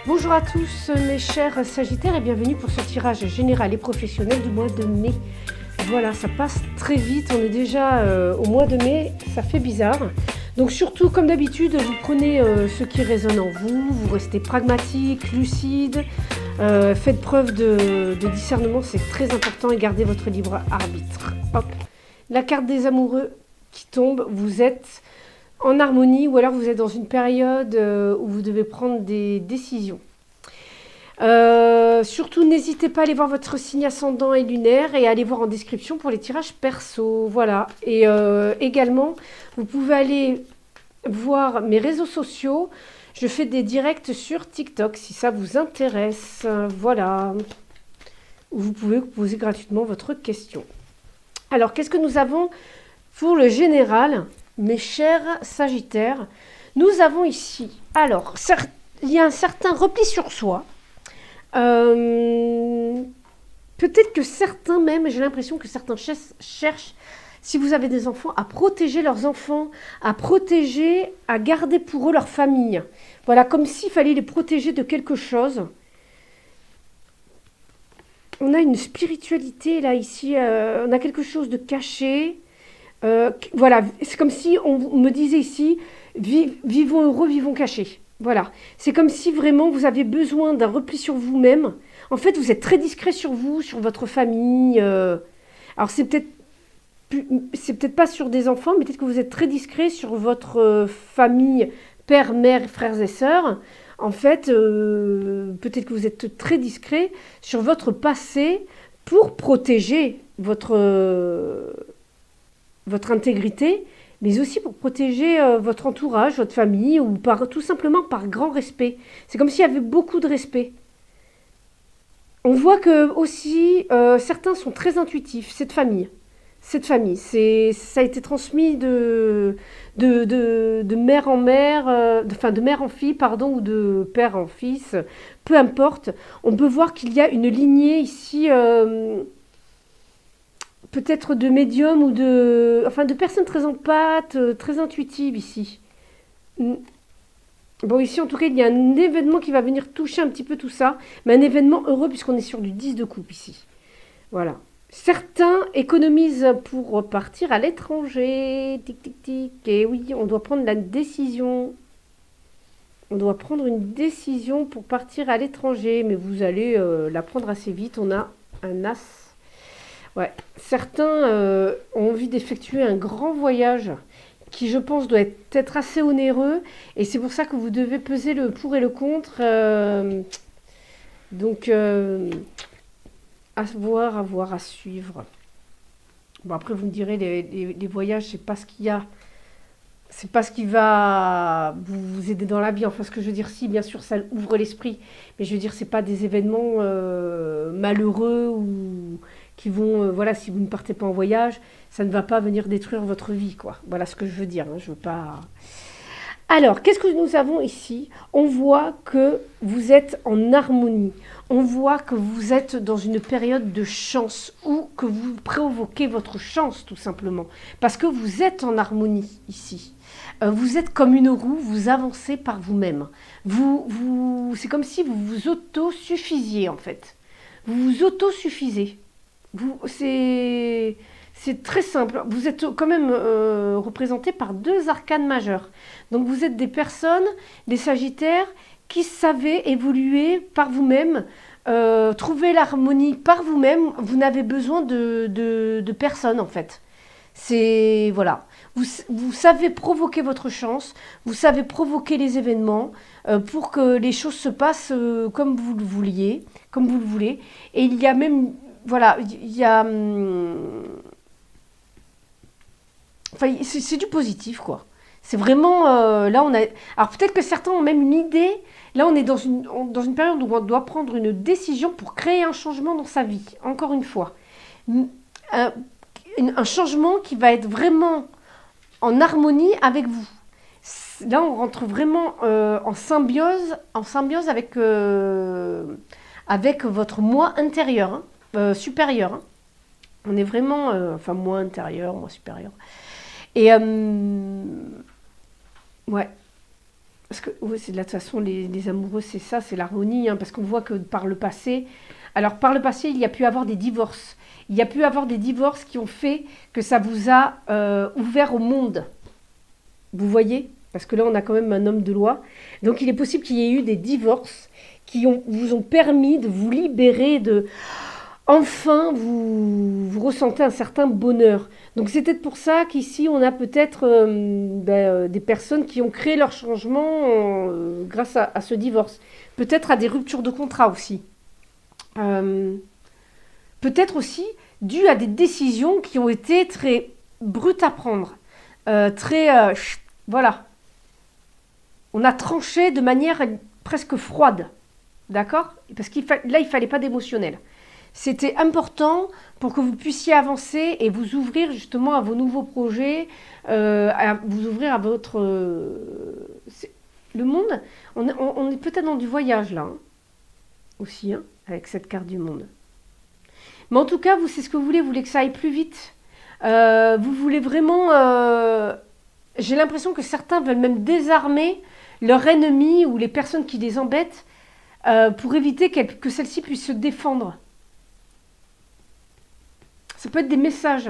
Bonjour à tous mes chers Sagittaires et bienvenue pour ce tirage général et professionnel du mois de mai. Voilà, ça passe très vite, on est déjà au mois de mai, ça fait bizarre. Donc surtout, comme d'habitude, vous prenez ce qui résonne en vous, vous restez pragmatique, lucide, faites preuve de discernement, c'est très important et gardez votre libre arbitre. Hop, la carte des amoureux qui tombe, vous êtes en harmonie ou alors vous êtes dans une période où vous devez prendre des décisions. Surtout, n'hésitez pas à aller voir votre signe ascendant et lunaire et à aller voir en description pour les tirages perso. Voilà. Et également, vous pouvez aller voir mes réseaux sociaux. Je fais des directs sur TikTok si ça vous intéresse. Voilà. Vous pouvez poser gratuitement votre question. Alors, qu'est-ce que nous avons pour le général, mes chers Sagittaires? Nous avons ici, alors, il y a un certain repli sur soi. Peut-être que certains même, j'ai l'impression que certains cherchent, si vous avez des enfants, à protéger leurs enfants, à protéger, à garder pour eux leur famille. Voilà, comme s'il fallait les protéger de quelque chose. On a une spiritualité là, ici, on a quelque chose de caché. Voilà, c'est comme si on me disait ici, vivons heureux, vivons cachés. Voilà, c'est comme si vraiment vous avez besoin d'un repli sur vous-même. En fait, vous êtes très discret sur vous, sur votre famille. Alors, c'est peut-être pas sur des enfants, mais peut-être que vous êtes très discret sur votre famille, père, mère, frères et sœurs. En fait, peut-être que vous êtes très discret sur votre passé pour protéger votre intégrité, mais aussi pour protéger votre entourage, votre famille, ou tout simplement par grand respect. C'est comme s'il y avait beaucoup de respect. On voit que aussi, certains sont très intuitifs, cette famille. Ça a été transmis de mère en mère, de mère en fille, pardon, ou de père en fils, peu importe. On peut voir qu'il y a une lignée ici, peut-être de médium ou de personnes très empathes, très intuitives ici. Bon, ici, en tout cas, il y a un événement qui va venir toucher un petit peu tout ça, mais un événement heureux puisqu'on est sur du 10 de coupe ici. Voilà. Certains économisent pour partir à l'étranger. Tic, tic, tic. Et oui, on doit prendre la décision. On doit prendre une décision pour partir à l'étranger, mais vous allez la prendre assez vite. On a un as. Ouais. Certains ont envie d'effectuer un grand voyage qui, je pense, doit être assez onéreux. Et c'est pour ça que vous devez peser le pour et le contre. Donc, à voir, à suivre. Bon, après, vous me direz, les voyages, c'est pas ce qu'il y a. C'est pas ce qui va vous aider dans la vie. Enfin, ce que je veux dire, si, bien sûr, ça ouvre l'esprit. Mais je veux dire, c'est pas des événements malheureux ou qui vont... voilà, si vous ne partez pas en voyage, ça ne va pas venir détruire votre vie, quoi. Voilà ce que je veux dire. Hein, je veux pas... Alors, qu'est-ce que nous avons ici? On voit que vous êtes en harmonie. On voit que vous êtes dans une période de chance ou que vous provoquez votre chance tout simplement. Parce que vous êtes en harmonie ici. Vous êtes comme une roue, vous avancez par vous-même. C'est comme si vous vous autosuffisiez en fait. Vous vous autosuffisez. C'est très simple. Vous êtes quand même représenté par deux arcanes majeures. Donc vous êtes des personnes, des Sagittaires, qui savez évoluer par vous-même, trouver l'harmonie par vous-même. Vous n'avez besoin de personne en fait. C'est voilà. Vous savez provoquer votre chance, vous savez provoquer les événements pour que les choses se passent comme vous le vouliez, comme vous le voulez. Et il y a même voilà, il y a enfin, c'est du positif, quoi. C'est vraiment... là, on a... Alors, peut-être que certains ont même une idée. Là, on est dans une période où on doit prendre une décision pour créer un changement dans sa vie. Encore une fois. Un changement qui va être vraiment en harmonie avec vous. Là, on rentre vraiment en symbiose avec votre moi intérieur, supérieur. Hein. On est vraiment... enfin, moi intérieur, moi supérieur. Et ouais. Parce que oui, c'est de la toute façon, les amoureux, c'est ça, c'est l'harmonie, hein, parce qu'on voit que par le passé, alors par le passé, il y a pu avoir des divorces. Il y a pu avoir des divorces qui ont fait que ça vous a ouvert au monde. Vous voyez? Parce que là, on a quand même un homme de loi. Donc, il est possible qu'il y ait eu des divorces vous ont permis de vous libérer, de enfin vous ressentez un certain bonheur. Donc, c'est peut-être pour ça qu'ici, on a peut-être des personnes qui ont créé leur changement grâce à ce divorce. Peut-être à des ruptures de contrat aussi. Euh, Peut-être aussi dû à des décisions qui ont été très brutes à prendre. Très. Voilà. On a tranché de manière presque froide. D'accord? Parce là, il ne fallait pas d'émotionnel. C'était important pour que vous puissiez avancer et vous ouvrir justement à vos nouveaux projets, à vous ouvrir à votre... le monde, on est peut-être dans du voyage là, hein, aussi, hein, avec cette carte du monde. Mais en tout cas, vous, c'est ce que vous voulez que ça aille plus vite. Vous voulez vraiment... j'ai l'impression que certains veulent même désarmer leur ennemi ou les personnes qui les embêtent pour éviter que celles-ci puissent se défendre. Ça peut être des messages.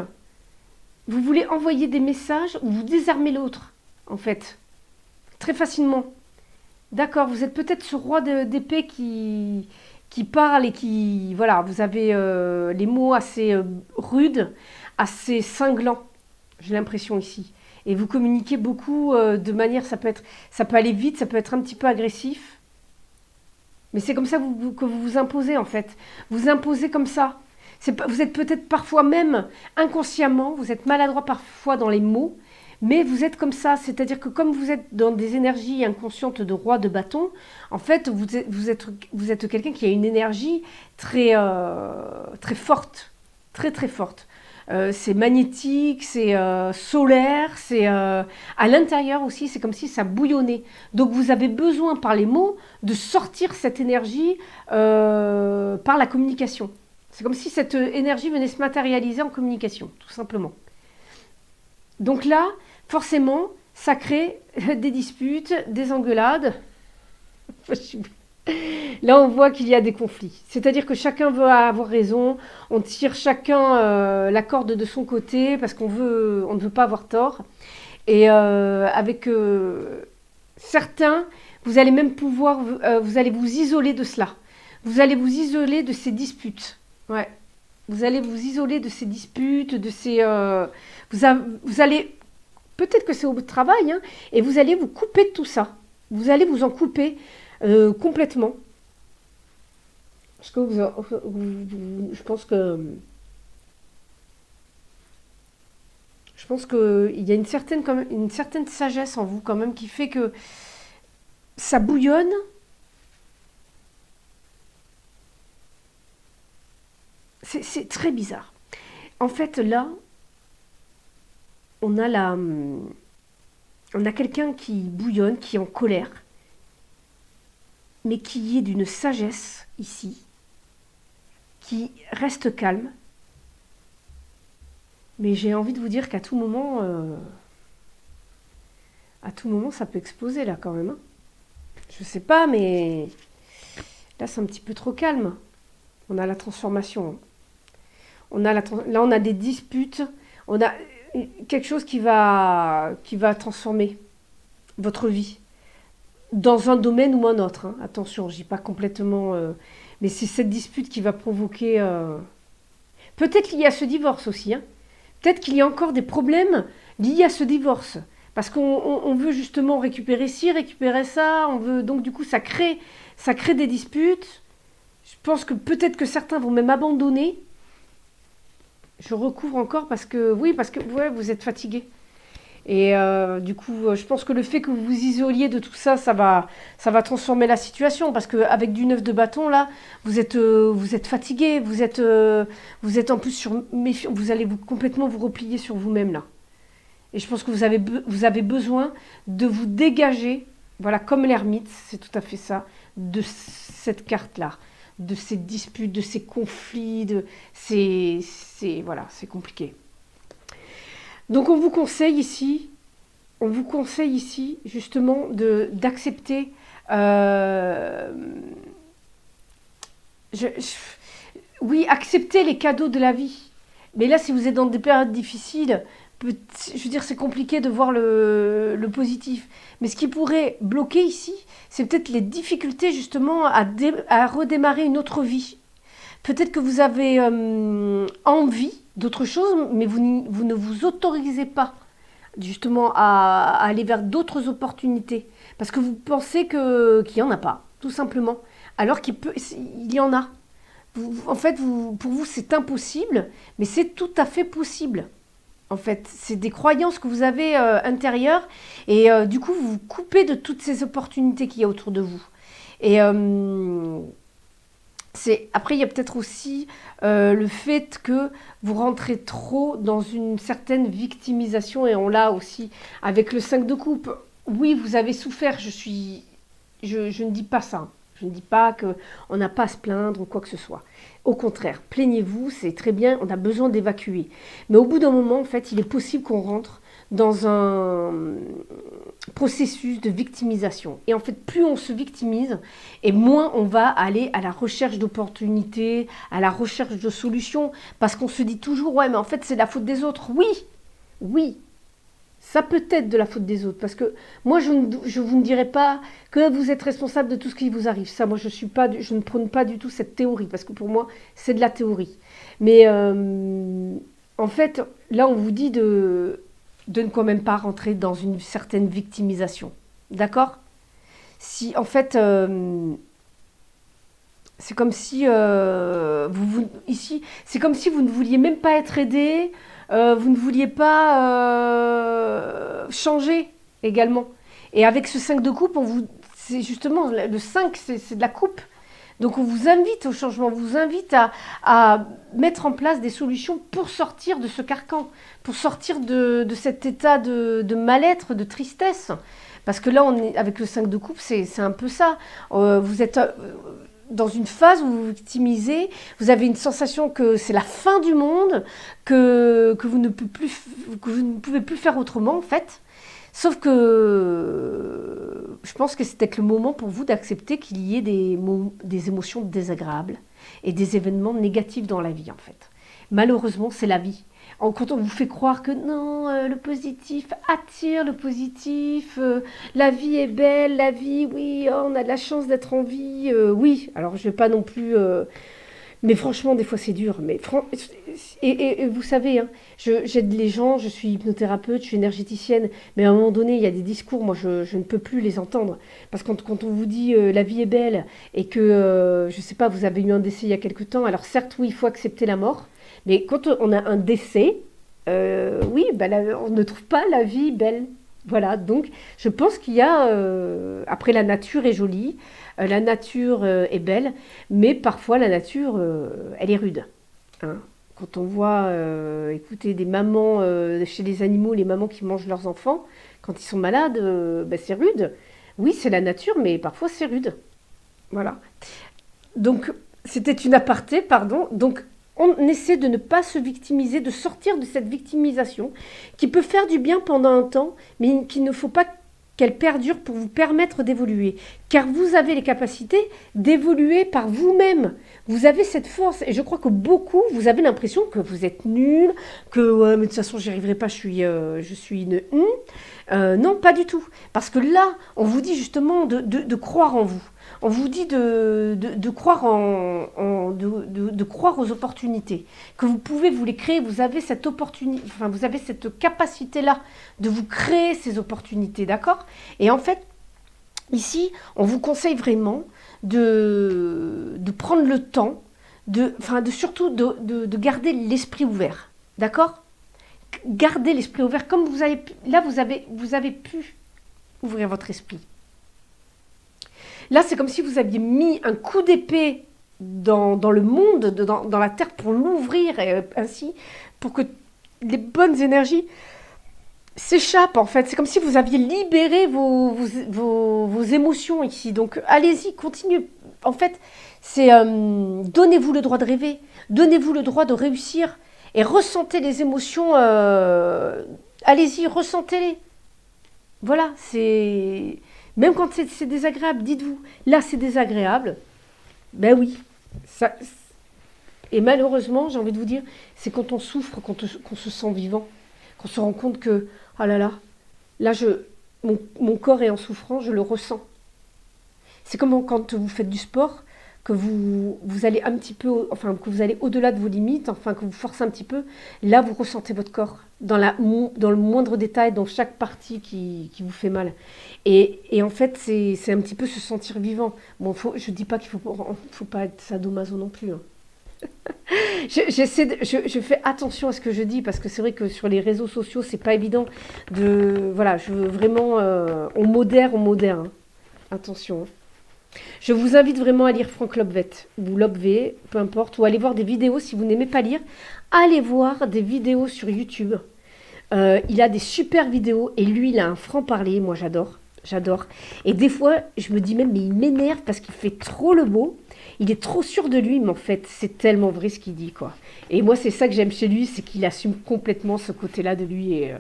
Vous voulez envoyer des messages où vous désarmez l'autre, en fait. Très facilement. D'accord, vous êtes peut-être ce roi d'épée qui parle et qui... Voilà, vous avez les mots assez rudes, assez cinglants, j'ai l'impression ici. Et vous communiquez beaucoup de manière, ça peut aller vite, ça peut être un petit peu agressif. Mais c'est comme ça que vous vous imposez, en fait. Vous imposez comme ça. Vous êtes peut-être parfois même inconsciemment, vous êtes maladroit parfois dans les mots, mais vous êtes comme ça. C'est-à-dire que comme vous êtes dans des énergies inconscientes de roi de bâton, en fait, vous êtes quelqu'un qui a une énergie très, très forte. Très, très forte. C'est magnétique, c'est solaire, c'est à l'intérieur aussi, c'est comme si ça bouillonnait. Donc vous avez besoin par les mots de sortir cette énergie par la communication. C'est comme si cette énergie venait se matérialiser en communication, tout simplement. Donc là, forcément, ça crée des disputes, des engueulades. Là, on voit qu'il y a des conflits. C'est-à-dire que chacun veut avoir raison, on tire chacun la corde de son côté parce on ne veut pas avoir tort. Et avec certains, vous allez même pouvoir, vous allez vous isoler de cela. Vous allez vous isoler de ces disputes. Ouais. Vous allez vous isoler de ces disputes, de ces. Vous allez. Peut-être que c'est au travail, hein, et vous allez vous couper de tout ça. Vous allez vous en couper complètement. Parce que je pense que. Je pense qu'il y a une certaine sagesse en vous, quand même, qui fait que ça bouillonne. C'est très bizarre. En fait, là, on a quelqu'un qui bouillonne, qui est en colère, mais qui est d'une sagesse ici, qui reste calme. Mais j'ai envie de vous dire qu'à tout moment, ça peut exploser là quand même, hein. Je sais pas, mais là c'est un petit peu trop calme. On a la transformation. Là, on a des disputes. On a quelque chose qui va transformer votre vie dans un domaine ou un autre, hein. Attention, je dis pas complètement. Mais c'est cette dispute qui va provoquer. Peut-être qu'il y a ce divorce aussi, hein. Peut-être qu'il y a encore des problèmes liés à ce divorce. Parce qu'on veut justement récupérer ci, récupérer ça. On veut, donc du coup, ça crée des disputes. Je pense que peut-être que certains vont même abandonner. Je recouvre encore parce que ouais, vous êtes fatigué. Et du coup, je pense que le fait que vous vous isoliez de tout ça, ça va transformer la situation. Parce qu'avec du 9 de bâton, là, vous êtes fatigué, vous êtes en plus sur méfiant, vous allez complètement vous replier sur vous-même, là. Et je pense que vous avez besoin de vous dégager, voilà, comme l'ermite, c'est tout à fait ça, de cette carte-là, de ces disputes, de ces conflits, voilà, c'est compliqué. Donc on vous conseille ici on vous conseille ici justement d'accepter. euh, je- je- oui, accepter les cadeaux de la vie. Mais là, si vous êtes dans des périodes difficiles, je veux dire, c'est compliqué de voir le positif. Mais ce qui pourrait bloquer ici, c'est peut-être les difficultés justement à redémarrer une autre vie. Peut-être que vous avez envie d'autre chose, mais vous ne vous autorisez pas justement à aller vers d'autres opportunités. Parce que vous pensez qu'il n'y en a pas, tout simplement. Alors il y en a. En fait, pour vous, c'est impossible, mais c'est tout à fait possible. En fait, c'est des croyances que vous avez intérieures et du coup, vous vous coupez de toutes ces opportunités qu'il y a autour de vous. Et après, il y a peut-être aussi le fait que vous rentrez trop dans une certaine victimisation et on l'a aussi avec le 5 de coupe. Oui, vous avez souffert, je ne dis pas ça. Je ne dis pas qu'on n'a pas à se plaindre ou quoi que ce soit. Au contraire, plaignez-vous, c'est très bien, on a besoin d'évacuer. Mais au bout d'un moment, en fait, il est possible qu'on rentre dans un processus de victimisation. Et en fait, plus on se victimise, et moins on va aller à la recherche d'opportunités, à la recherche de solutions, parce qu'on se dit toujours, ouais, mais en fait, c'est la faute des autres. Oui, oui, ça peut être de la faute des autres, parce que moi, je vous ne dirai pas que vous êtes responsable de tout ce qui vous arrive. Ça, moi, je ne prône pas du tout cette théorie, parce que pour moi, c'est de la théorie. Mais en fait, là, on vous dit de ne quand même pas rentrer dans une certaine victimisation. D'accord? Si, en fait, c'est comme si ici, c'est comme si vous ne vouliez même pas être aidé, vous ne vouliez pas changer également. Et avec ce 5 de coupe, c'est justement le 5, c'est de la coupe. Donc on vous invite au changement, on vous invite à mettre en place des solutions pour sortir de ce carcan, pour sortir de cet état de mal-être, de tristesse. Parce que là, avec le 5 de coupe, c'est un peu ça. Vous êtes dans une phase où vous vous victimisez, vous avez une sensation que c'est la fin du monde, que vous ne pouvez plus faire autrement en fait. Sauf que je pense que c'est peut-être le moment pour vous d'accepter qu'il y ait des émotions désagréables et des événements négatifs dans la vie en fait. Malheureusement, c'est la vie. Quand on vous fait croire que non, le positif attire le positif, la vie est belle, la vie, oui, oh, on a de la chance d'être en vie, oui. Alors je vais pas non plus mais franchement, des fois, c'est dur. Et vous savez, hein, j'aide les gens, je suis hypnothérapeute, je suis énergéticienne, mais à un moment donné, il y a des discours, moi, je ne peux plus les entendre. Parce que quand on vous dit la vie est belle et que, je ne sais pas, vous avez eu un décès il y a quelque temps, alors certes, oui, il faut accepter la mort, mais quand on a un décès, oui, bah, on ne trouve pas la vie belle. Voilà, donc je pense qu'il y a... après, la nature est jolie, la nature est belle, mais parfois la nature, elle est rude. Hein. Quand on voit, écoutez, des mamans chez les animaux, les mamans qui mangent leurs enfants, quand ils sont malades, ben, c'est rude. Oui, c'est la nature, mais parfois c'est rude. Voilà. Donc, c'était une aparté, pardon. Donc, on essaie de ne pas se victimiser, de sortir de cette victimisation qui peut faire du bien pendant un temps, mais qu'il ne faut pas qu'elle perdure pour vous permettre d'évoluer. Car vous avez les capacités d'évoluer par vous-même. Vous avez cette force. Et je crois que beaucoup, vous avez l'impression que vous êtes nul, que ouais, mais de toute façon, j'y arriverai pas, je suis une... non, pas du tout. Parce que là, on vous dit justement de croire en vous. On vous dit de croire de croire aux opportunités, que vous pouvez vous les créer. Vous avez cette opportunité, enfin, vous avez cette capacité-là de vous créer ces opportunités, d'accord? Et en fait, ici, on vous conseille vraiment de prendre le temps, surtout de garder l'esprit ouvert, d'accord? Gardez l'esprit ouvert, comme vous avez pu ouvrir votre esprit. Là, c'est comme si vous aviez mis un coup d'épée dans le monde, dans la terre, pour l'ouvrir, ainsi, pour que les bonnes énergies s'échappent, en fait. C'est comme si vous aviez libéré vos émotions ici. Donc, allez-y, continuez. En fait, c'est donnez-vous le droit de rêver, donnez-vous le droit de réussir, et ressentez les émotions. Allez-y, ressentez-les. Voilà, c'est... Même quand c'est désagréable, dites-vous, là c'est désagréable, ben oui. Ça... Et malheureusement, j'ai envie de vous dire, c'est quand on souffre, qu'on se sent vivant, qu'on se rend compte que, oh là là, là mon corps est en souffrance, je le ressens. C'est comme quand vous faites du sport, que vous allez un petit peu, enfin que vous allez au-delà de vos limites, enfin que vous forcez un petit peu, là vous ressentez votre corps dans le moindre détail, dans chaque partie qui vous fait mal. Et en fait, c'est un petit peu se sentir vivant. Bon, je dis pas qu'il faut pas être sadomaso non plus, hein. Je fais attention à ce que je dis parce que c'est vrai que sur les réseaux sociaux, c'est pas évident de. Voilà, je veux vraiment. On modère, hein. Attention, hein. Je vous invite vraiment à lire Franck Lobvet, ou Lobvet, peu importe, ou aller voir des vidéos si vous n'aimez pas lire. Allez voir des vidéos sur YouTube. Il a des super vidéos et lui, il a un franc-parler. Moi, j'adore. J'adore. Et des fois, je me dis même, mais il m'énerve parce qu'il fait trop le beau. Il est trop sûr de lui, mais en fait, c'est tellement vrai ce qu'il dit, quoi. Et moi, c'est ça que j'aime chez lui, c'est qu'il assume complètement ce côté-là de lui. Et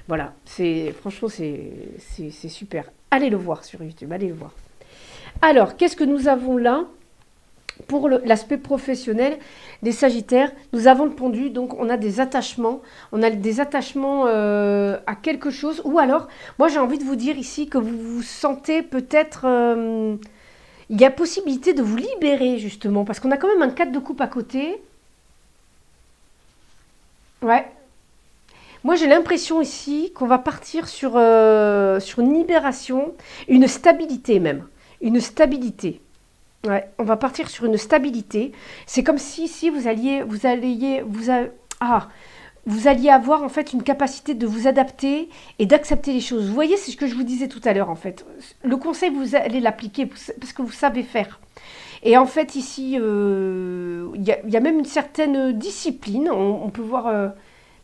voilà, franchement, c'est super. Allez le voir sur YouTube, allez le voir. Alors, qu'est-ce que nous avons là pour l'aspect professionnel des Sagittaires? Nous avons le pendu, donc on a des attachements. On a des attachements à quelque chose. Ou alors, moi j'ai envie de vous dire ici que vous vous sentez peut-être... il y a possibilité de vous libérer justement, parce qu'on a quand même un 4 de coupe à côté. Ouais. Moi j'ai l'impression ici qu'on va partir sur une libération, une stabilité même. Une stabilité. Ouais, on va partir sur une stabilité. C'est comme si vous alliez avoir en fait une capacité de vous adapter et d'accepter les choses. Vous voyez, c'est ce que je vous disais tout à l'heure en fait. Le conseil, vous allez l'appliquer parce que vous savez faire. Et en fait, ici, y a même une certaine discipline. On peut voir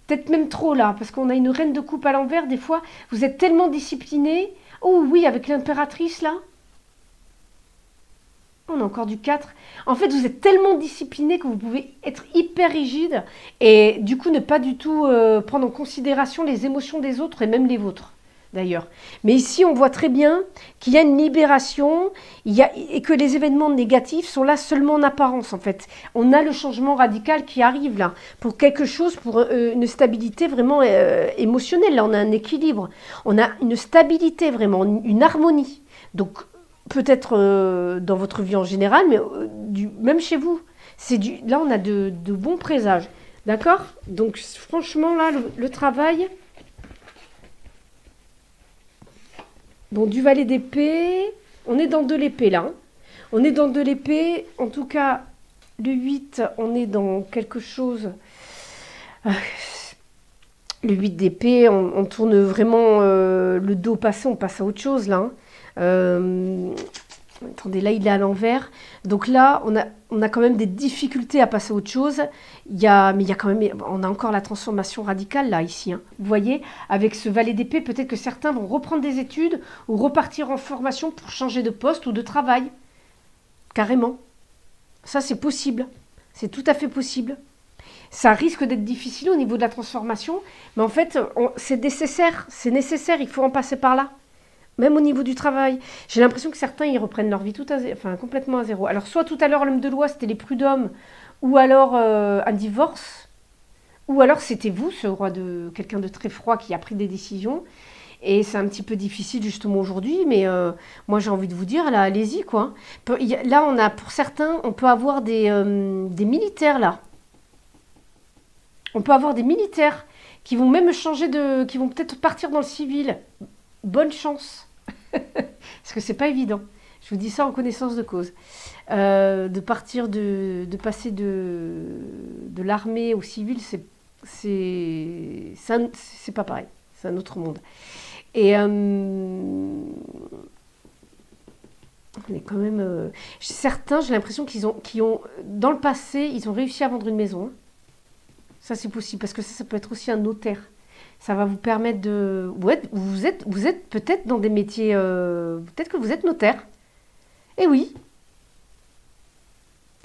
peut-être même trop là, parce qu'on a une reine de coupe à l'envers. Des fois, vous êtes tellement discipliné. Oh oui, avec l'impératrice là. On a encore du 4. En fait, vous êtes tellement discipliné que vous pouvez être hyper rigide et du coup ne pas du tout prendre en considération les émotions des autres et même les vôtres d'ailleurs. Mais ici, on voit très bien qu'il y a une libération et que les événements négatifs sont là seulement en apparence en fait. On a le changement radical qui arrive là pour quelque chose, pour une stabilité vraiment émotionnelle. Là, on a un équilibre, on a une stabilité vraiment, une harmonie. Donc, peut-être dans votre vie en général, mais même chez vous. Là, on a de bons présages. D'accord? Donc, franchement, là, le travail. Bon, du valet d'épée. On est dans de l'épée, là, hein. On est dans de l'épée. En tout cas, le 8, on est dans quelque chose. euh, Le 8 d'épée, on tourne vraiment le dos passé, on passe à autre chose, là, hein. Euh, Attendez, là il est à l'envers. Donc là, on a quand même des difficultés à passer à autre chose. Mais il y a quand même, on a encore la transformation radicale là, ici, hein. Vous voyez, avec ce valet d'épée, peut-être que certains vont reprendre des études ou repartir en formation pour changer de poste ou de travail. Carrément. Ça, c'est possible. C'est tout à fait possible. Ça risque d'être difficile au niveau de la transformation, mais en fait, c'est nécessaire. C'est nécessaire, il faut en passer par là. Même au niveau du travail. J'ai l'impression que certains, ils reprennent leur vie complètement à zéro. Alors, soit tout à l'heure, l'homme de loi, c'était les prud'hommes, ou alors un divorce, ou alors c'était vous, ce roi de quelqu'un de très froid qui a pris des décisions. Et c'est un petit peu difficile justement aujourd'hui, mais moi j'ai envie de vous dire, là, allez-y, quoi. Là, on a, pour certains, on peut avoir des militaires, là. On peut avoir des militaires qui vont même qui vont peut-être partir dans le civil. Bonne chance. Parce que c'est pas évident. Je vous dis ça en connaissance de cause. De passer de l'armée au civil, c'est pas pareil. C'est un autre monde. Et on est quand même. Certains, j'ai l'impression qu'ils ont, dans le passé, ils ont réussi à vendre une maison, hein. Ça, c'est possible, parce que ça peut être aussi un notaire. Ça va vous permettre de... Ouais, vous êtes peut-être dans des métiers... peut-être que vous êtes notaire. Eh oui,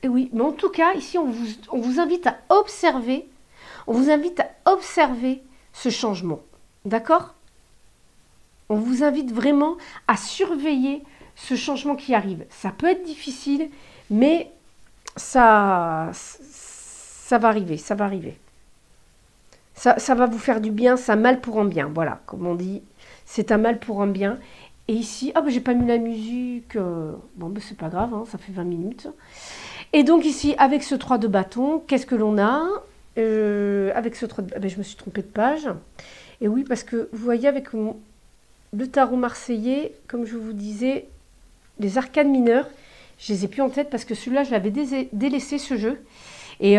eh oui. Mais en tout cas, ici, on vous invite à observer. On vous invite à observer ce changement. D'accord? On vous invite vraiment à surveiller ce changement qui arrive. Ça peut être difficile, mais ça va arriver, ça va arriver. Ça va vous faire du bien, c'est un mal pour un bien. Voilà, comme on dit, c'est un mal pour un bien. Et ici, ah ben j'ai pas mis la musique. Bon, ben c'est pas grave, hein, ça fait 20 minutes. Et donc ici, avec ce 3 de bâton, qu'est-ce que l'on a avec ce 3 de... ben, je me suis trompée de page. Et oui, parce que vous voyez, avec le tarot marseillais, comme je vous disais, les arcanes mineures, je les ai plus en tête parce que celui-là, je l'avais délaissé ce jeu. Et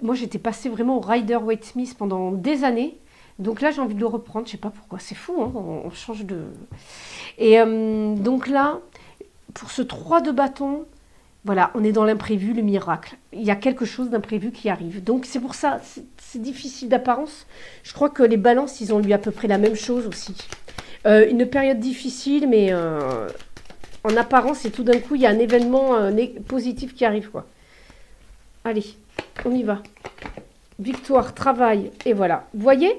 moi, j'étais passée vraiment au Rider-Waite-Smith pendant des années. Donc là, j'ai envie de le reprendre. Je sais pas pourquoi. C'est fou, hein, on change de... Et donc là, pour ce 3 de bâton, voilà, on est dans l'imprévu, le miracle. Il y a quelque chose d'imprévu qui arrive. Donc c'est pour ça, c'est difficile d'apparence. Je crois que les balances, ils ont lu à peu près la même chose aussi. Une période difficile, mais en apparence, et tout d'un coup, il y a un événement positif qui arrive, quoi. Allez, on y va. Victoire, travail, et voilà. Vous voyez,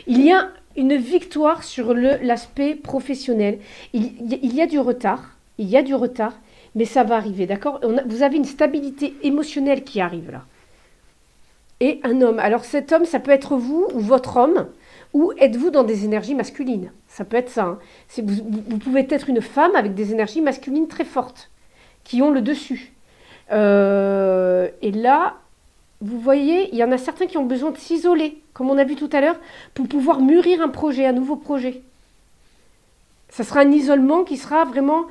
il y a une victoire sur l'aspect professionnel. Il y a du retard, mais ça va arriver, d'accord? Vous avez une stabilité émotionnelle qui arrive là. Et un homme. Alors cet homme, ça peut être vous ou votre homme, ou êtes-vous dans des énergies masculines? Ça peut être ça. Hein. Vous pouvez être une femme avec des énergies masculines très fortes, qui ont le dessus. Et là, vous voyez, il y en a certains qui ont besoin de s'isoler, comme on a vu tout à l'heure, pour pouvoir mûrir un projet, un nouveau projet. Ça sera un isolement qui sera vraiment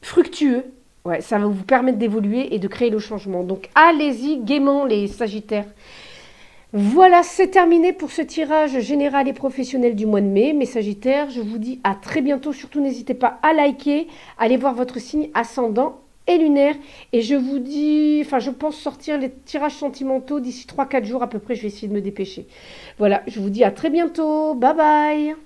fructueux. Ouais, ça va vous permettre d'évoluer et de créer le changement. Donc allez-y gaiement les Sagittaires. Voilà, c'est terminé pour ce tirage général et professionnel du mois de mai. Mes Sagittaires, je vous dis à très bientôt. Surtout, n'hésitez pas à liker, allez voir votre signe ascendant et lunaire. Et je vous dis, enfin, je pense sortir les tirages sentimentaux d'ici 3-4 jours à peu près. Je vais essayer de me dépêcher. Voilà, je vous dis à très bientôt. Bye bye.